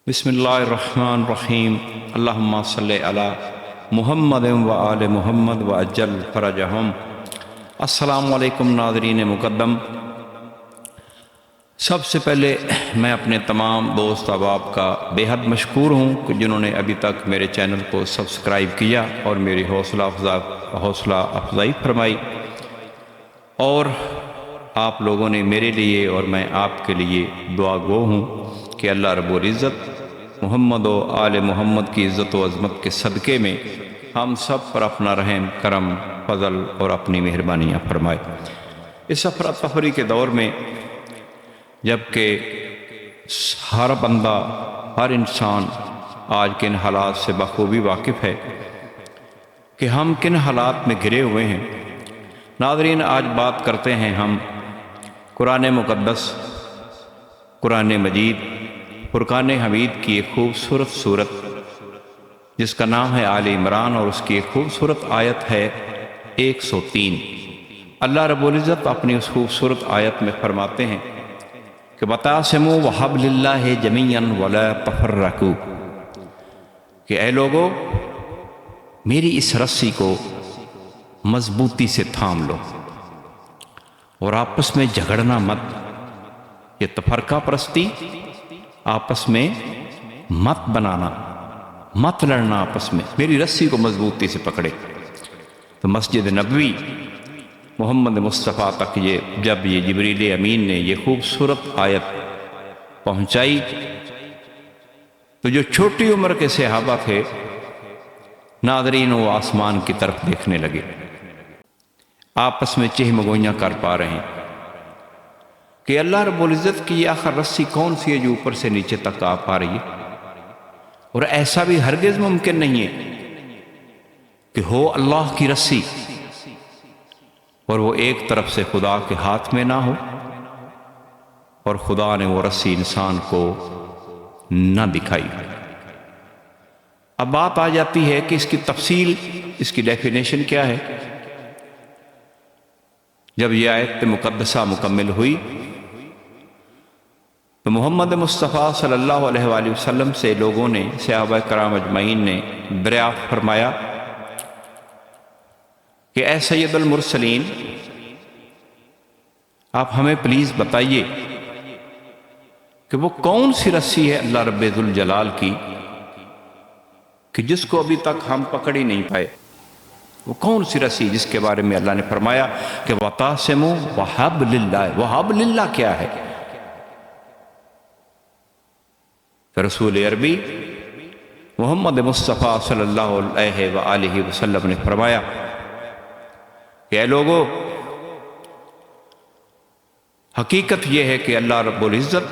بسم اللہ الرحمن الرحیم اللہم صلی علی محمد و آل محمد و اجل فرجہم۔ السلام علیکم ناظرین مقدم، سب سے پہلے میں اپنے تمام دوست احباب کا بے حد مشکور ہوں کہ جنہوں نے ابھی تک میرے چینل کو سبسکرائب کیا اور میری حوصلہ افزائی فرمائی، اور آپ لوگوں نے میرے لیے اور میں آپ کے لیے دعا گو ہوں کہ اللہ رب العزت محمد و آل محمد کی عزت و عظمت کے صدقے میں ہم سب پر اپنا رحم کرم فضل اور اپنی مہربانیاں فرمائے۔ اس افراتفری کے دور میں جبکہ ہر بندہ ہر انسان آج کن حالات سے بخوبی واقف ہے کہ ہم کن حالات میں گھرے ہوئے ہیں، ناظرین آج بات کرتے ہیں ہم قرآن مقدس، قرآن مجید، فرقان حمید کی ایک خوبصورت صورت جس کا نام ہے آل عمران، اور اس کی ایک خوبصورت آیت ہے 103۔ اللہ رب العزت اپنی اس خوبصورت آیت میں فرماتے ہیں کہ وَتَعْصِمُوا وَحَبْلِ اللَّهِ جَمِيعًا وَلَا تَفَرَّقُوا، کہ اے لوگو میری اس رسی کو مضبوطی سے تھام لو اور آپس میں جھگڑنا مت۔ یہ تفرقہ پرستی، آپس میں مت بنانا، مت لڑنا آپس میں، میری رسی کو مضبوطی سے پکڑے۔ تو مسجد نبوی محمد مصطفیٰ تک جب یہ جبریل امین نے یہ خوبصورت آیت پہنچائی تو جو چھوٹی عمر کے صحابہ تھے ناظرین وہ آسمان کی طرف دیکھنے لگے، آپس میں چہمگوئیاں کر پا رہے ہیں کہ اللہ رب العزت کی یہ آخر رسی کون سی ہے جو اوپر سے نیچے تک آ پا رہی ہے، اور ایسا بھی ہرگز ممکن نہیں ہے کہ ہو اللہ کی رسی اور وہ ایک طرف سے خدا کے ہاتھ میں نہ ہو اور خدا نے وہ رسی انسان کو نہ دکھائی۔ اب بات آ جاتی ہے کہ اس کی تفصیل، اس کی ڈیفینیشن کیا ہے۔ جب یہ آیت مقدسہ مکمل ہوئی تو محمد مصطفیٰ صلی اللہ علیہ وآلہ وسلم سے لوگوں نے، صحابہ کرام اجمعین نے دریافت فرمایا کہ اے سید المرسلین، آپ ہمیں پلیز بتائیے کہ وہ کون سی رسی ہے اللہ رب ذوالجلال کی کہ جس کو ابھی تک ہم پکڑ ہی نہیں پائے، وہ کون سی رسی جس کے بارے میں اللہ نے فرمایا کہ وَتَعْصِمُوا وَحَبْلِ اللَّهِ۔ وَحَبْلِ اللَّهِ کیا ہے؟ رسول عربی محمد مصطفیٰ صلی اللہ علیہ وآلہ وسلم نے فرمایا کہ اے لوگو، حقیقت یہ ہے کہ اللہ رب العزت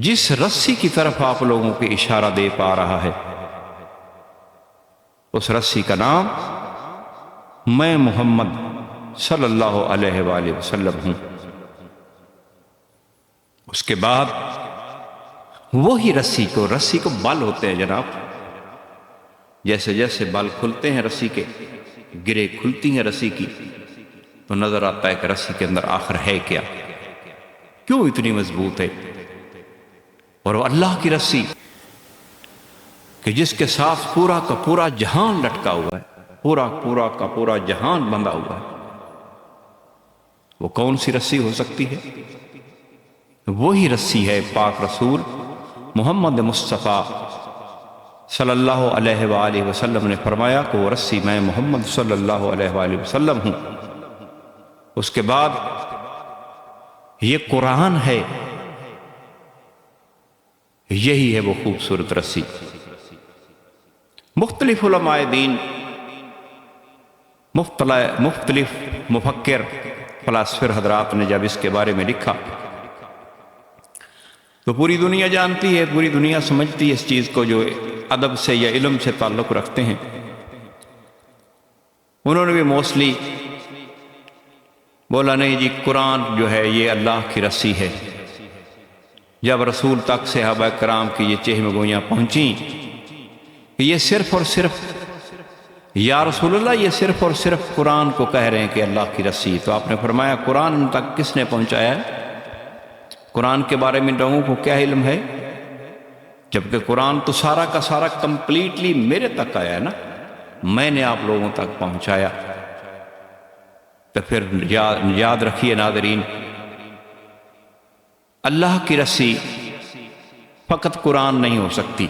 جس رسی کی طرف آپ لوگوں کو اشارہ دے پا رہا ہے اس رسی کا نام میں محمد صلی اللہ علیہ وآلہ وسلم ہوں۔ اس کے بعد وہی رسی کو بال ہوتے ہیں جناب، جیسے جیسے بال کھلتے ہیں رسی کے، گرے کھلتی ہیں رسی کی، تو نظر آتا ہے کہ رسی کے اندر آخر ہے کیا، کیوں اتنی مضبوط ہے۔ اور وہ اللہ کی رسی کہ جس کے ساتھ پورا کا پورا جہان لٹکا ہوا ہے، پورا کا پورا جہان بندھا ہوا ہے، وہ کون سی رسی ہو سکتی ہے؟ وہی رسی ہے پاک رسول محمد مصطفیٰ صلی اللہ علیہ وآلہ وسلم نے فرمایا کہ وہ رسی میں محمد صلی اللہ علیہ وآلہ وسلم ہوں۔ اس کے بعد یہ قرآن ہے، یہی ہے وہ خوبصورت رسی۔ مختلف علماء دین، مختلف مفکر فلاسفر حضرات نے جب اس کے بارے میں لکھا تو پوری دنیا جانتی ہے، پوری دنیا سمجھتی ہے اس چیز کو، جو ادب سے یا علم سے تعلق رکھتے ہیں۔ انہوں نے بھی موسٹلی بولا نہیں جی قرآن جو ہے یہ اللہ کی رسی ہے۔ جب رسول تک صحابہ کرام کی یہ چہمگوئیاں پہنچیں کہ یہ صرف اور صرف یا رسول اللہ، یہ صرف اور صرف قرآن کو کہہ رہے ہیں کہ اللہ کی رسی، تو آپ نے فرمایا قرآن تک کس نے پہنچایا ہے؟ قرآن کے بارے میں لوگوں کو کیا علم ہے؟ جبکہ قرآن تو سارا کا سارا کمپلیٹلی میرے تک آیا ہے نا، میں نے آپ لوگوں تک پہنچایا۔ تو پھر یاد رکھیے ناظرین، اللہ کی رسی فقط قرآن نہیں ہو سکتی،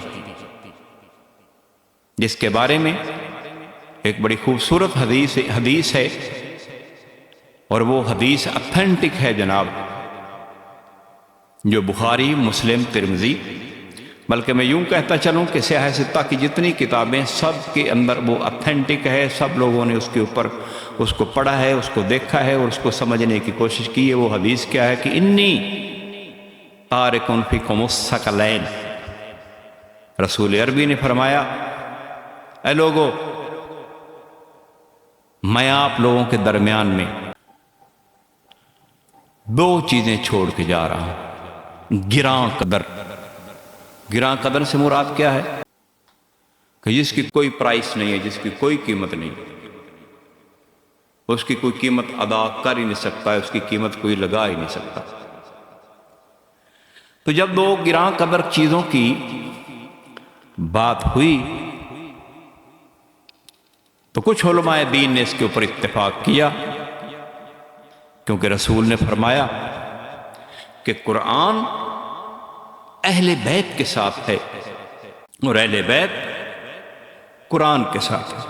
جس کے بارے میں ایک بڑی خوبصورت حدیث ہے، اور وہ حدیث اتھینٹک ہے جناب، جو بخاری، مسلم، ترمذی، بلکہ میں یوں کہتا چلوں کہ سیاہ ستہ کی جتنی کتابیں سب کے اندر وہ اتھینٹک ہے، سب لوگوں نے اس کے اوپر اس کو پڑھا ہے، اس کو دیکھا ہے اور اس کو سمجھنے کی کوشش کی ہے۔ وہ حدیث کیا ہے کہ انی تارکن فیکم الثقلین، رسول عربی نے فرمایا اے لوگو، میں آپ لوگوں کے درمیان میں دو چیزیں چھوڑ کے جا رہا ہوں، گراں قدر۔ گراں قدر سے مراد کیا ہے؟ کہ جس کی کوئی پرائس نہیں ہے، جس کی کوئی قیمت نہیں، اس کی کوئی قیمت ادا کر ہی نہیں سکتا ہے، اس کی قیمت کوئی لگا ہی نہیں سکتا۔ تو جب دو گراں قدر چیزوں کی بات ہوئی تو کچھ علماء دین نے اس کے اوپر اتفاق کیا، کیونکہ رسول نے فرمایا کہ قرآن اہل بیت کے ساتھ ہے اور اہل بیت قرآن کے ساتھ ہے،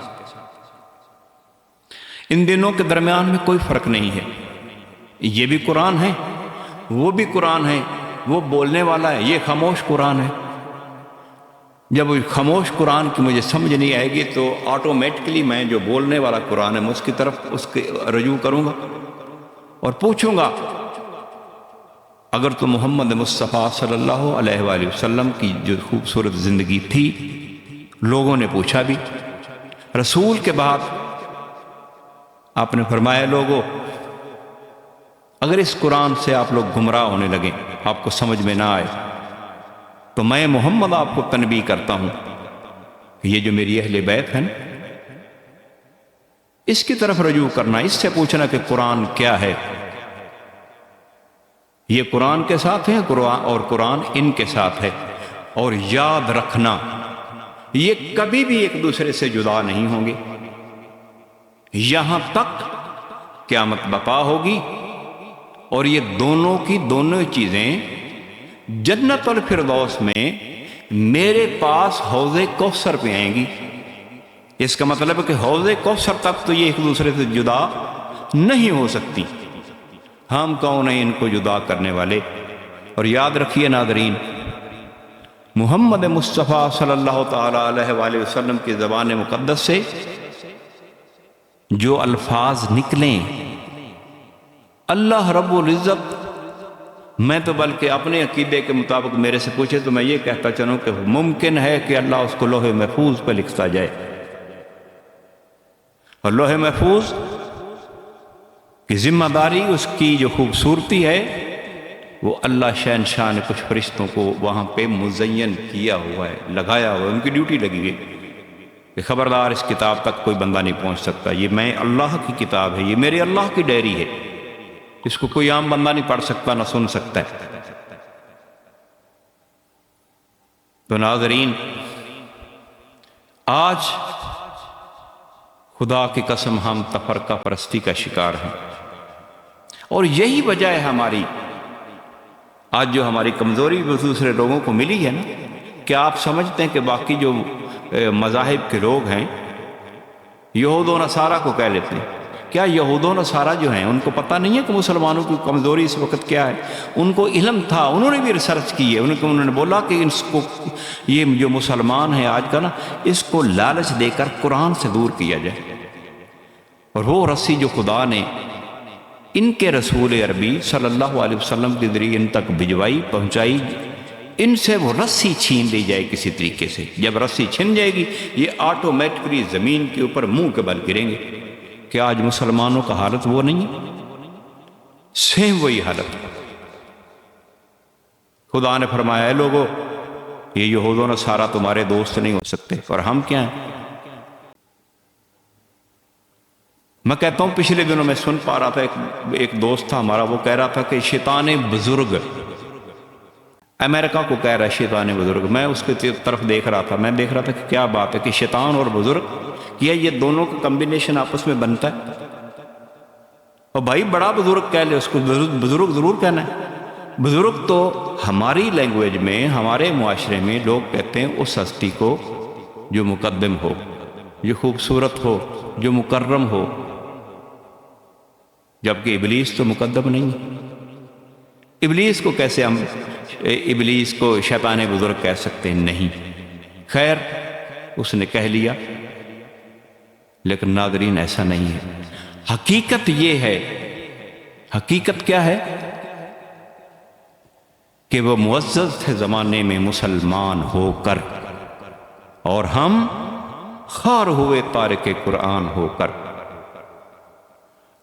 ان دونوں کے درمیان میں کوئی فرق نہیں ہے۔ یہ بھی قرآن ہے، وہ بھی قرآن ہے، وہ بولنے والا ہے، یہ خاموش قرآن ہے۔ جب خاموش قرآن کی مجھے سمجھ نہیں آئے گی تو آٹومیٹکلی میں جو بولنے والا قرآن ہے میں اس کی طرف اس کے رجوع کروں گا اور پوچھوں گا۔ اگر تو محمد مصطفیٰ صلی اللہ علیہ وآلہ وسلم کی جو خوبصورت زندگی تھی، لوگوں نے پوچھا بھی، رسول کے بعد آپ نے فرمایا لوگوں، اگر اس قرآن سے آپ لوگ گمراہ ہونے لگیں، آپ کو سمجھ میں نہ آئے، تو میں محمد آپ کو تنبیہ کرتا ہوں کہ یہ جو میری اہل بیت ہے نا، اس کی طرف رجوع کرنا، اس سے پوچھنا کہ قرآن کیا ہے۔ یہ قرآن کے ساتھ ہے اور قرآن ان کے ساتھ ہے، اور یاد رکھنا یہ کبھی بھی ایک دوسرے سے جدا نہیں ہوں گے یہاں تک قیامت بپا ہوگی، اور یہ دونوں کی دونوں چیزیں جنت الفردوس میں میرے پاس حوض کوثر پہ آئیں گی۔ اس کا مطلب ہے کہ حوض کوثر تک تو یہ ایک دوسرے سے جدا نہیں ہو سکتی۔ ہم کون ہیں ان کو جدا کرنے والے؟ اور یاد رکھیے ناظرین، محمد مصطفیٰ صلی اللہ تعالیٰ علیہ وآلہ وسلم کی زبان مقدس سے جو الفاظ نکلیں، اللہ رب العزت، میں تو بلکہ اپنے عقیدے کے مطابق میرے سے پوچھے تو میں یہ کہتا چلوں کہ ممکن ہے کہ اللہ اس کو لوح محفوظ پہ لکھتا جائے، اور لوح محفوظ کی ذمہ داری، اس کی جو خوبصورتی ہے، وہ اللہ شہنشاہ نے کچھ فرشتوں کو وہاں پہ مزین کیا ہوا ہے، لگایا ہوا ہے، ان کی ڈیوٹی لگی گئی کہ خبردار اس کتاب تک کوئی بندہ نہیں پہنچ سکتا، یہ میں اللہ کی کتاب ہے، یہ میرے اللہ کی ڈائری ہے، اس کو کوئی عام بندہ نہیں پڑھ سکتا نہ سن سکتا ہے۔ تو ناظرین، آج خدا کی قسم ہم تفرقہ پرستی کا شکار ہیں، اور یہی وجہ ہے ہماری آج جو ہماری کمزوری دوسرے لوگوں کو ملی ہے نا، کہ آپ سمجھتے ہیں کہ باقی جو مذاہب کے لوگ ہیں یہود و نصارہ کو کہہ لیتے ہیں، کیا یہود و نصارہ جو ہیں ان کو پتہ نہیں ہے کہ مسلمانوں کی کمزوری اس وقت کیا ہے؟ ان کو علم تھا، انہوں نے بھی ریسرچ کی ہے، انہوں نے بولا کہ اس کو، یہ جو مسلمان ہیں آج کا نا، اس کو لالچ دے کر قرآن سے دور کیا جائے، اور وہ رسی جو خدا نے ان کے رسول عربی صلی اللہ علیہ وسلم کے ذریعے ان تک بھجوائی، پہنچائی، ان سے وہ رسی چھین لی جائے کسی طریقے سے۔ جب رسی چھن جائے گی، یہ آٹومیٹکلی زمین کے اوپر منہ کے بل گریں گے۔ کہ آج مسلمانوں کا حالت وہ نہیں ہے، سیم وہی حالت۔ خدا نے فرمایا ہے لوگو، یہ یہود و نصارہ تمہارے دوست نہیں ہو سکتے، اور ہم کیا ہیں؟ میں کہتا ہوں پچھلے دنوں میں سن پا رہا تھا، ایک دوست تھا ہمارا، وہ کہہ رہا تھا کہ شیطان بزرگ امریکہ کو کہہ رہا ہے شیطان بزرگ، میں اس کی طرف دیکھ رہا تھا، میں دیکھ رہا تھا کہ کیا بات ہے کہ شیطان اور بزرگ کیا یہ دونوں کا کمبینیشن آپس میں بنتا ہے؟ اور بھائی بڑا بزرگ کہہ لے، اس کو بزرگ ضرور کہنا ہے۔ بزرگ تو ہماری لینگویج میں، ہمارے معاشرے میں لوگ کہتے ہیں اس ہستی کو جو مقدم ہو، جو خوبصورت ہو، جو مکرم ہو، جبکہ ابلیس تو مقدم نہیں ہے۔ ابلیس کو کیسے ہم ابلیس کو شیطان بزرگ کہہ سکتے ہیں؟ نہیں، خیر اس نے کہہ لیا، لیکن ناظرین ایسا نہیں ہے۔ حقیقت یہ ہے، حقیقت کیا ہے کہ وہ معزز تھے زمانے میں مسلمان ہو کر، اور ہم خار ہوئے تارک قرآن ہو کر۔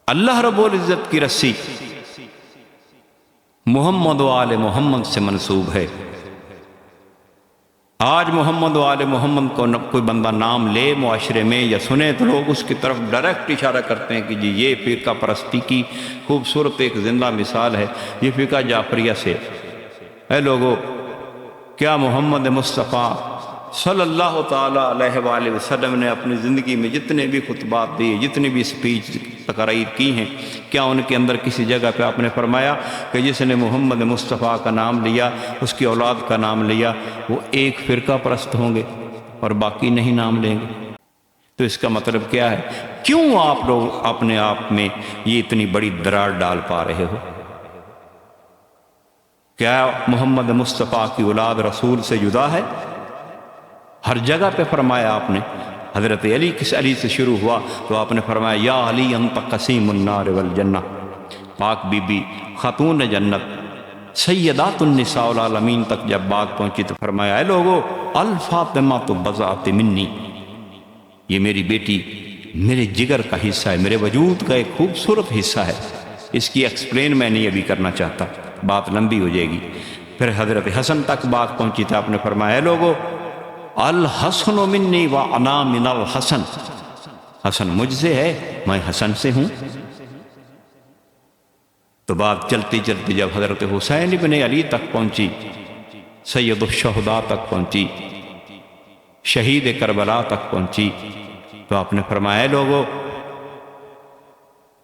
اللہ رب العزت کی رسی محمد و آل محمد سے منسوب ہے۔ آج محمد و آل محمد کو کوئی بندہ نام لے معاشرے میں یا سنے تو لوگ اس کی طرف ڈائریکٹ اشارہ کرتے ہیں کہ جی یہ فرقہ پرستی کی خوبصورت ایک زندہ مثال ہے، یہ فرقہ جعفریہ سے۔ اے لوگو، کیا محمد مصطفیٰ صلی اللہ تعالیٰ علیہ وآلہ وسلم نے اپنی زندگی میں جتنے بھی خطبات دیے، جتنی بھی سپیچ تقاریر کی ہیں، کیا ان کے اندر کسی جگہ پہ آپ نے فرمایا کہ جس نے محمد مصطفیٰ کا نام لیا، اس کی اولاد کا نام لیا، وہ ایک فرقہ پرست ہوں گے اور باقی نہیں نام لیں گے؟ تو اس کا مطلب کیا ہے؟ کیوں آپ لوگ اپنے آپ میں یہ اتنی بڑی درار ڈال پا رہے ہو؟ کیا محمد مصطفیٰ کی اولاد رسول سے جدا ہے؟ ہر جگہ پہ فرمایا آپ نے۔ حضرت علی سے شروع ہوا تو آپ نے فرمایا یا علی انت قسیم النار والجنہ، پاک بی بی خاتون جنت سیدات النساء العالمین تک جب بات پہنچی تو فرمایا اے لوگو الفاطمہ تو بضعت منی، یہ میری بیٹی میرے جگر کا حصہ ہے، میرے وجود کا ایک خوبصورت حصہ ہے۔ اس کی ایکسپلین میں نہیں ابھی کرنا چاہتا، بات لمبی ہو جائے گی۔ پھر حضرت حسن تک بات پہنچی تو آپ نے فرمایا اے لوگو الحسن منی وانا من الحسن، حسن مجھ سے ہے، میں حسن سے ہوں۔ تو بات چلتی چلتی جب حضرت حسین ابن علی تک پہنچی، سید الشہداء تک پہنچی، شہید کربلا تک پہنچی، تو آپ نے فرمایا لوگو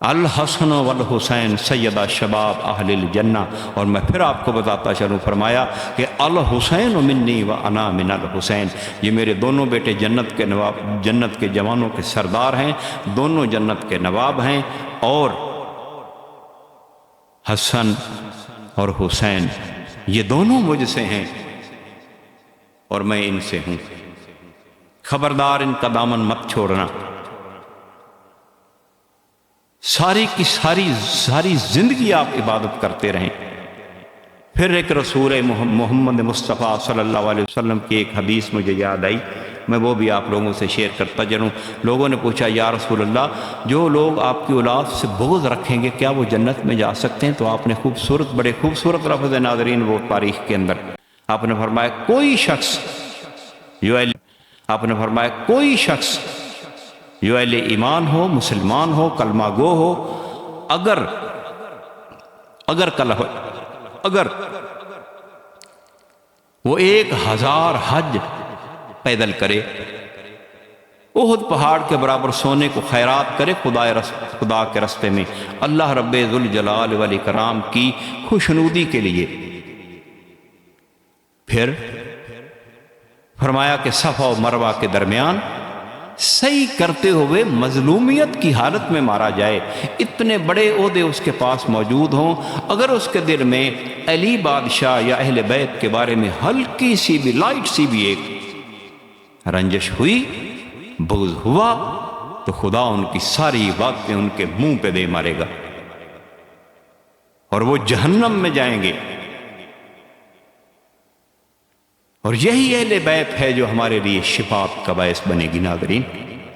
الحسن والحسین سیدہ شباب اہل الجنہ، اور میں پھر آپ کو بتاتا چلوں، فرمایا کہ الحسین منی وانا من الحسین، یہ میرے دونوں بیٹے جنت کے نواب، جنت کے جوانوں کے سردار ہیں، دونوں جنت کے نواب ہیں، اور حسن اور حسین یہ دونوں مجھ سے ہیں اور میں ان سے ہوں، خبردار ان کا دامن مت چھوڑنا۔ ساری کی ساری زندگی آپ عبادت کرتے رہیں۔ پھر ایک رسول محمد مصطفیٰ صلی اللہ علیہ وسلم کی ایک حدیث مجھے یاد آئی، میں وہ بھی آپ لوگوں سے شیئر کرتا چلوں۔ لوگوں نے پوچھا یا رسول اللہ، جو لوگ آپ کی اولاد سے بغض رکھیں گے کیا وہ جنت میں جا سکتے ہیں؟ تو آپ نے بڑے خوبصورت لفظ ناظرین وہ تاریخ کے اندر آپ نے فرمایا کوئی شخص جو اہل ایمان ہو، مسلمان ہو، کلمہ گو ہو، اگر وہ 1000 حج پیدل کرے، احد پہاڑ کے برابر سونے کو خیرات کرے خدا کے راستے میں، اللہ رب ذوالجلال والاکرام کی خوشنودی کے لیے، پھر فرمایا کہ صفا و مروہ کے درمیان صحیح کرتے ہوئے مظلومیت کی حالت میں مارا جائے، اتنے بڑے عہدے اس کے پاس موجود ہوں، اگر اس کے دل میں علی بادشاہ یا اہل بیت کے بارے میں ہلکی سی بھی، لائٹ سی بھی ایک رنجش ہوئی، بغض ہوا، تو خدا ان کی ساری باتیں ان کے منہ پہ دے مارے گا اور وہ جہنم میں جائیں گے۔ اور یہی اہل بیت ہے جو ہمارے لیے شفاعت کا باعث بنے گی ناظرین،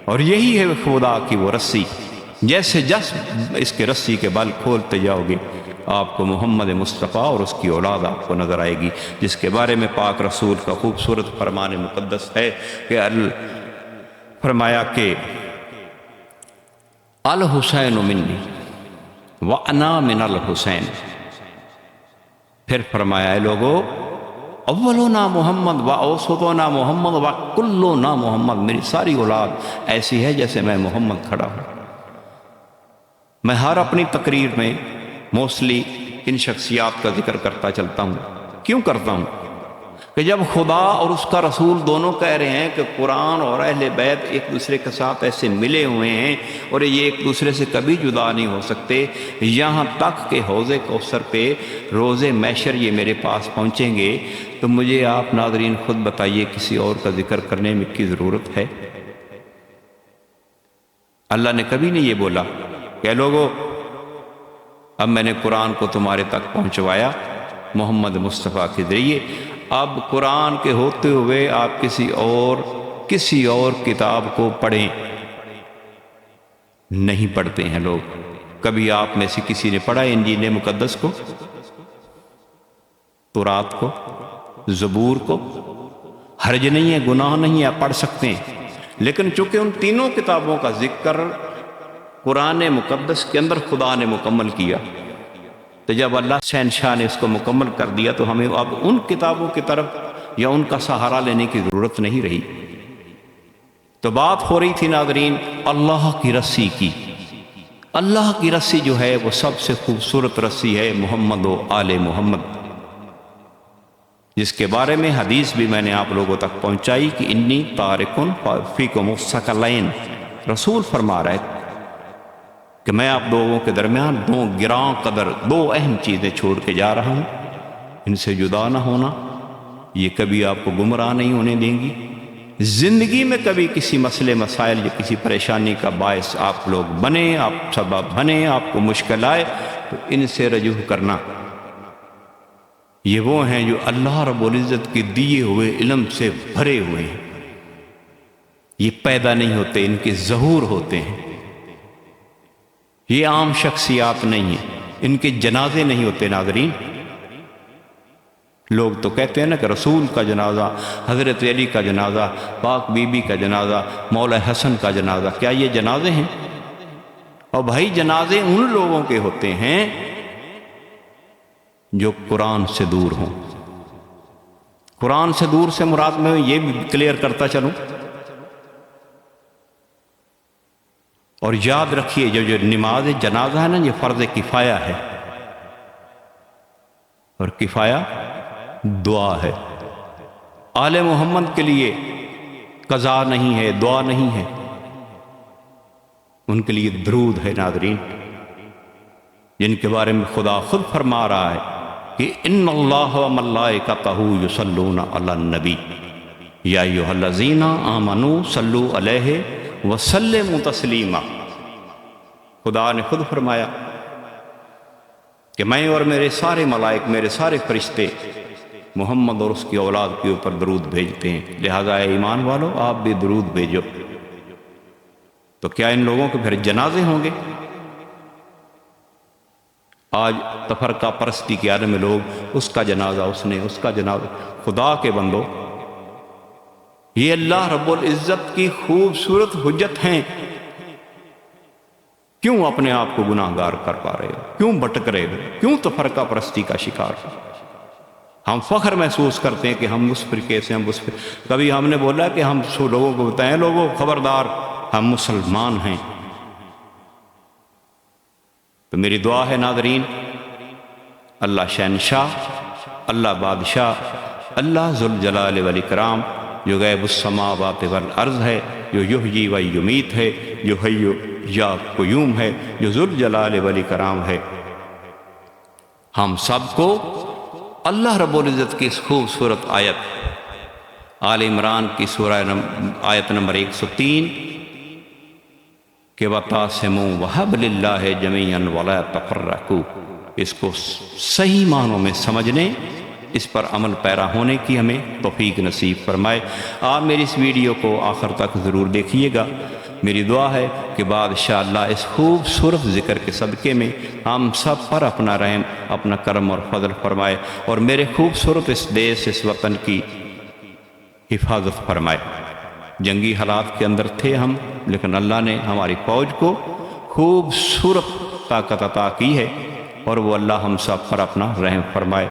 اور یہی ہے خدا کی وہ رسی، جیسے اس کے رسی کے بل کھولتے جاؤ گے آپ کو محمد مصطفیٰ اور اس کی اولاد آپ کو نظر آئے گی، جس کے بارے میں پاک رسول کا خوبصورت فرمان مقدس ہے کہ فرمایا کہ الحسین منی وانا من الحسین، پھر فرمایا اے لوگو اولنا محمد و اوسطنا محمد و کلنا محمد، میری ساری اولاد ایسی ہے جیسے میں محمد کھڑا ہوں۔ میں ہر اپنی تقریر میں موسٹلی ان شخصیات کا ذکر کرتا چلتا ہوں۔ کیوں کرتا ہوں؟ کہ جب خدا اور اس کا رسول دونوں کہہ رہے ہیں کہ قرآن اور اہل بیت ایک دوسرے کے ساتھ ایسے ملے ہوئے ہیں اور یہ ایک دوسرے سے کبھی جدا نہیں ہو سکتے، یہاں تک کہ حوض کوثر پہ روز محشر یہ میرے پاس پہنچیں گے، تو مجھے آپ ناظرین خود بتائیے کسی اور کا ذکر کرنے میں کی ضرورت ہے؟ اللہ نے کبھی نہیں یہ بولا کہ لوگوں اب میں نے قرآن کو تمہارے تک پہنچوایا محمد مصطفیٰ کے ذریعے، اب قرآن کے ہوتے ہوئے آپ کسی اور کتاب کو پڑھیں۔ نہیں پڑھتے ہیں لوگ۔ کبھی آپ میں سے کسی نے پڑھا انجیل مقدس کو، تورات کو، زبور کو؟ حرج نہیں ہے، گناہ نہیں ہے، آپ پڑھ سکتے ہیں، لیکن چونکہ ان تینوں کتابوں کا ذکر قرآن مقدس کے اندر خدا نے مکمل کیا، تو جب اللہ شہنشاہ نے اس کو مکمل کر دیا تو ہمیں اب ان کتابوں کی طرف یا ان کا سہارا لینے کی ضرورت نہیں رہی۔ تو بات ہو رہی تھی ناظرین اللہ کی رسی کی۔ اللہ کی رسی جو ہے وہ سب سے خوبصورت رسی ہے محمد و آل محمد، جس کے بارے میں حدیث بھی میں نے آپ لوگوں تک پہنچائی کہ انی تارکن فیکم الثقلین، رسول فرما رہا ہے کہ میں آپ لوگوں کے درمیان دو گراں قدر، دو اہم چیزیں چھوڑ کے جا رہا ہوں، ان سے جدا نہ ہونا، یہ کبھی آپ کو گمراہ نہیں ہونے دیں گی۔ زندگی میں کبھی کسی مسئلے مسائل یا کسی پریشانی کا باعث آپ لوگ بنے، آپ سبب بنے، آپ کو مشکل آئے تو ان سے رجوع کرنا۔ یہ وہ ہیں جو اللہ رب العزت کے دیے ہوئے علم سے بھرے ہوئے ہیں، یہ پیدا نہیں ہوتے، ان کے ظہور ہوتے ہیں۔ یہ عام شخصیات نہیں ہیں، ان کے جنازے نہیں ہوتے ناظرین۔ لوگ تو کہتے ہیں نا کہ رسول کا جنازہ، حضرت علی کا جنازہ، پاک بی بی کا جنازہ، مولا حسن کا جنازہ، کیا یہ جنازے ہیں؟ اور بھائی جنازے ان لوگوں کے ہوتے ہیں جو قرآن سے دور ہوں۔ قرآن سے دور سے مراد میں یہ بھی کلیئر کرتا چلوں، اور یاد رکھیے جو نماز جنازہ ہے نا، یہ فرض کفایہ ہے، اور کفایہ دعا ہے۔ آل محمد کے لیے قضا نہیں ہے، دعا نہیں ہے، ان کے لیے درود ہے ناظرین، جن کے بارے میں خدا خود فرما رہا ہے کہ ان اللہ و ملائکتہ یصلون علی النبی یا ایھا الذین آمنوا صلوا علیہ وسلموا تسلیما۔ خدا نے خود فرمایا کہ میں اور میرے سارے ملائک، میرے سارے فرشتے محمد اور اس کی اولاد کے اوپر درود بھیجتے ہیں، لہذا اے ایمان والو آپ بھی درود بھیجو۔ تو کیا ان لوگوں کے پھر جنازے ہوں گے؟ آج تفرقہ پرستی کے عالم میں لوگ اس کا جنازہ، اس کا جنازہ۔ خدا کے بندو، یہ اللہ رب العزت کی خوبصورت حجت ہیں، کیوں اپنے آپ کو گناہ گار کر پا رہے ہو؟ کیوں بھٹک رہے ہو؟ کیوں تفرقہ پرستی کا شکار ہو؟ ہم فخر محسوس کرتے ہیں کہ ہم اس فرقے سے، ہم اس فرقے، کبھی ہم نے بولا کہ ہم لوگوں کو بتائیں لوگوں خبردار ہم مسلمان ہیں۔ تو میری دعا ہے ناظرین، اللہ شہنشاہ، اللہ بادشاہ، اللہ ذوالجلال والاکرام، جو غیب السماوات والارض ہے، جو یحیی و یمیت ہے، جو حی یا قیوم ہے، جو ذوالجلال والاکرام ہے، ہم سب کو اللہ رب العزت کی اس خوبصورت آیت آل عمران کی سورہ آیت نمبر 103 کہ وَتَعْصِمُوا وَحَبْلِ اللَّهِ جَمِيعًا وَلَا تَفَرَّقُوا، اس کو صحیح معنوں میں سمجھنے، اس پر عمل پیرا ہونے کی ہمیں توفیق نصیب فرمائے۔ آپ میری اس ویڈیو کو آخر تک ضرور دیکھیے گا۔ میری دعا ہے کہ بادشاہ اللہ اس خوبصورت ذکر کے صدقے میں ہم سب پر اپنا رحم، اپنا کرم اور فضل فرمائے، اور میرے خوبصورت اس دیش، اس وطن کی حفاظت فرمائے۔ جنگی حالات کے اندر تھے ہم، لیکن اللہ نے ہماری فوج کو خوبصورت طاقت عطا کی ہے، اور وہ اللہ ہم سب پر اپنا رحم فرمائے۔